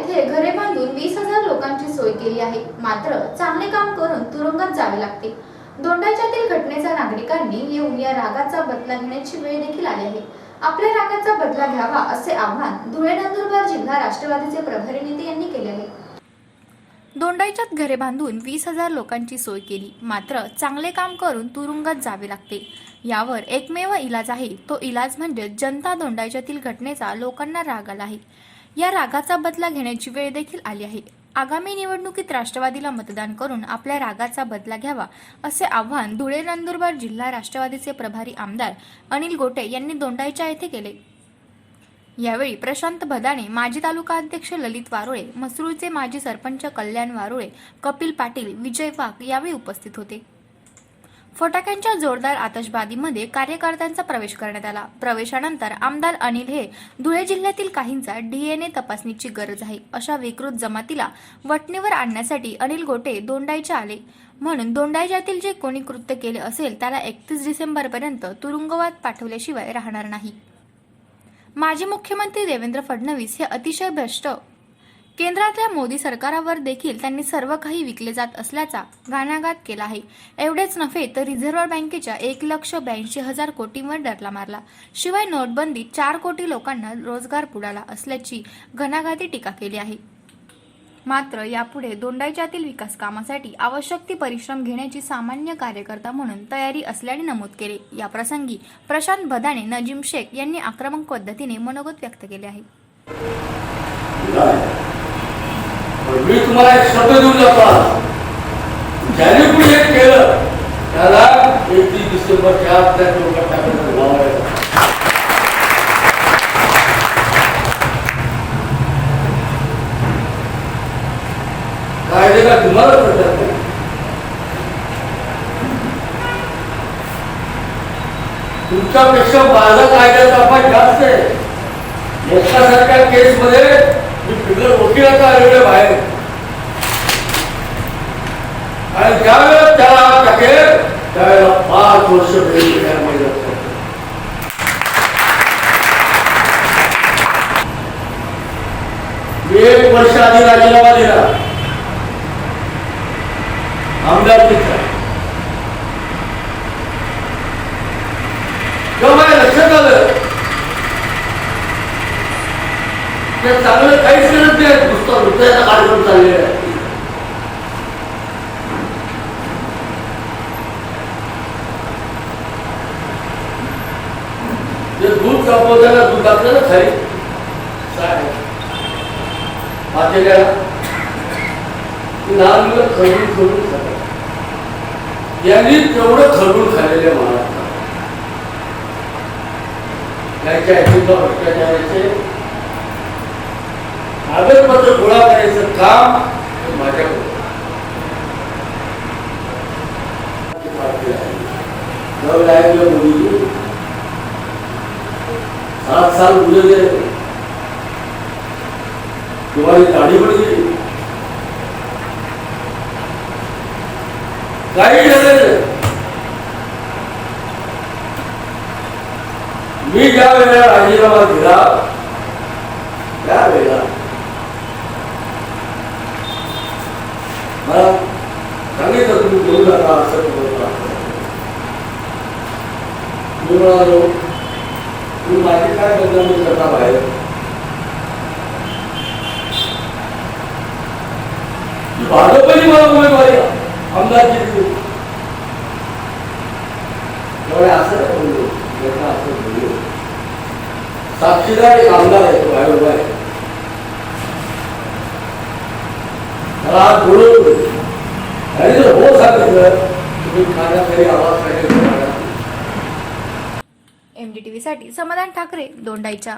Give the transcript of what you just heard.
येथे घरे बांधून 20,000 लोकांची सोय केली आहे, मात्र चांगले काम करून तुरुंगात जावे लागते। दोंडाईच्यातील घटनेचा नागरिकांनी येऊन या रागाचा बदला घेण्याची वेळ देखील आली आहे। आपल्या रागाचा बदला घ्यावा असे आवाहन धुळे-नंदुरबार जिल्हा राष्ट्रवादीचे प्रभारी नेते यांनी केले आहे। दोंडाईच्यात घरे बांधून 20,000 लोकांची सोय केली, मात्र चांगले काम करून तुरुंगात जावे लागते। यावर एकमेव इलाज आहे, तो इलाज म्हणजे जनता दोंडाईच्यातील घटनेचा लोकांना राग आला आहे। या रागाचा बदला घेण्याची वेळ देखील आली आहे। आगामी निवडणुकीत राष्ट्रवादीला मतदान करून आपल्या रागाचा बदला घ्यावा असे आवाहन धुळे-नंदुरबार जिल्हा राष्ट्रवादीचे प्रभारी आमदार अनिल गोटे यांनी दोंडाईच्या येथे केले। यावेळी प्रशांत भदाणे, माजी तालुका अध्यक्ष ललित वारुळे, मसरूळचे माजी सरपंच कल्याण वारुळे, कपिल पाटील, विजय वाघ यावेळी उपस्थित होते। फटाक्यांच्या जोरदार आतषबाजीमध्ये कार्यकर्त्यांचा प्रवेश करण्यात आला। प्रवेशानंतर आमदार अनिल हे धुळे जिल्ह्यातील काहींचा DNA तपासणीची गरज आहे अशा विकृत जमातीला वटणीवर आणण्यासाठी अनिल गोटे दोंडाईच्या आले, म्हणून दोंडाईच्यातील जे कोणी कृत्य केले असेल त्याला 31 डिसेंबरपर्यंत तुरुंगवात पाठवल्याशिवाय राहणार नाही। माजी मुख्यमंत्री देवेंद्र फडणवीस हे अतिशय भ्रष्ट, केंद्रातल्या मोदी सरकारावर देखील त्यांनी सर्व काही विकले जात असल्याचा घाणाघात केला आहे। एवढेच नव्हे तर रिझर्व्ह बँकेच्या 1,82,000 कोटींवर डरला मारला। शिवाय नोटबंदी 4 कोटी लोकांना रोजगार बुडाला असल्याची घणाघाती टीका केली आहे। मात्र यापुढे दोंडाईच्यातील विकास कामासाठी आवश्यक ती परिश्रम घेण्याची सामान्य कार्यकर्ता म्हणून तयारी असल्याने नमूद केले। या प्रसंगी प्रशांत भदाणे, नजीम शेख यांनी आक्रमक पद्धतीने मनोगत व्यक्त केले आहे। मी तुम्हाला एक शब्द देऊन जातो, ज्याने कुणी हे केलं त्याला 31 डिसेंबरच्या आत त्या लोकांना टाकायचं लावायचं। कायदे का तुम्हाला कळत नाही? तुमच्यापेक्षा माझा कायद्याचा अभ्यास जास्त आहे। एकासारख्या केस मध्ये मी फिगर वकिलाचा आलेले बाहेर, आणि ज्यावेळेस त्याला टाकेल त्यावेळेला 5 वर्ष वेळ। मी 1 वर्ष आधी राजीनामा दिला आमदारकीचा। जेव्हा माझ्या लक्षात आलं चांगलं काहीच करत नाही, नुसता नृत्याचा कार्यक्रम चाललेला आहे। दूध कापवताना दुधातलं ना खाली पातेल्याला लहान मुलं खरडून खरडून खातात। यांनी तेवढं खरडून खाल्लेले महाराष्ट्रात भ्रष्टाचाराचे कागदपत्र गोळा करायचं काम माझ्याकडे। मोदीजी 7 साल गुजरले, तुम्हारी दाढी बढ़ गई, काही झालं। मी ज्या वेळेला राजीनामा दिला त्यावेळेला मला सांगितलं तुम्ही बोलू नका, असं बोलू नका। मी म्हणालो तुम्ही माझी काय बदनामी करता बाहेर? भाजपने मला उमेदवारी आमदारची दिली, असं बोललो, असं बोललो। साक्षीदार एक आमदार आहे, तो बाहेर उभा आहे, मला बोलवलं आणि जर हो सांगितलं तुम्ही खाण्यासाठी आवाज काढायला। MDTV साठी समाधान ठाकरे, दोंडाईच्या।